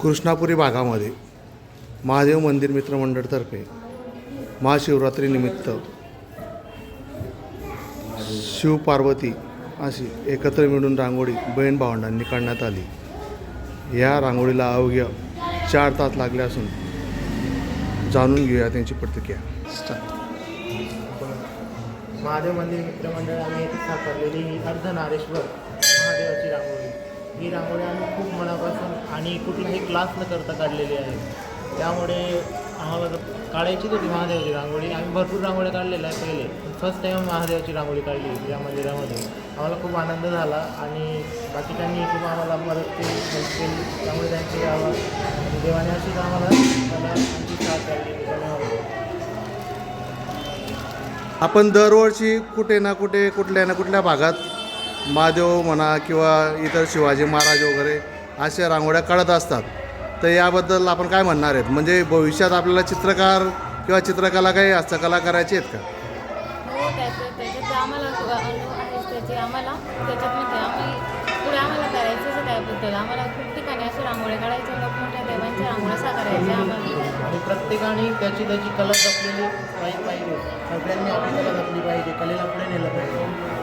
कृष्णापुरी भागामध्ये महादेव मंदिर मित्रमंडळतर्फे महाशिवरात्रीनिमित्त शिवपार्वती अशी एकत्र मिळून रांगोळी बहीण भावंडांनी काढण्यात आली। या रांगोळीला अवघ्य 4 तास लागले असून जाणून घेऊया त्यांची प्रतिक्रिया। महादेव मंदिर मित्रमंडळाने साकारलेली ही अर्धनारेश्वर महादेवाची रांगोळी, ही रांगोळी आम्ही खूप मनापासून आणि कुठलाही क्लास न करता काढलेली आहे। त्यामुळे आम्हाला काढायचीच होती महादेवाची रांगोळी। आम्ही भरपूर रांगोळ्या काढलेल्या आहे पहिले, फर्स्ट टाईम महादेवाची रांगोळी काढली या मंदिरामध्ये। आम्हाला खूप आनंद झाला आणि बाकीच्यांनी खूप आम्हाला मदत केली, हेल्प केली, त्यामुळे त्यांची आणि देवाने अशीच आम्हाला आमची साथ द्यावी। आपण दरवर्षी कुठे ना कुठे कुठल्या ना कुठल्या भागात महादेव म्हणा किंवा इतर शिवाजी महाराज वगैरे अशा रांगोळ्या काढत असतात, तर याबद्दल आपण काय म्हणणार आहेत? म्हणजे भविष्यात आपल्याला चित्रकार किंवा चित्रकला काही हस्तकला करायची आहेत का? हो, त्याच्यात आम्हाला अनुभव आहेच त्याचे। आम्हाला त्याच्यातमध्ये पुढे आम्हाला करायचंच आहे त्याबद्दल। आम्हाला खूप ठिकाणी असे रांगोळ्या काढायच्या, मोठमोठ्या देवांच्या रांगोळ्या साकारायच्या आम्हाला। आणि प्रत्येकाने त्याची कला जपलेली पाहिजे। सगळ्यांनी आपली कला जपली पाहिजे, कलेला पुढे नेलं पाहिजे।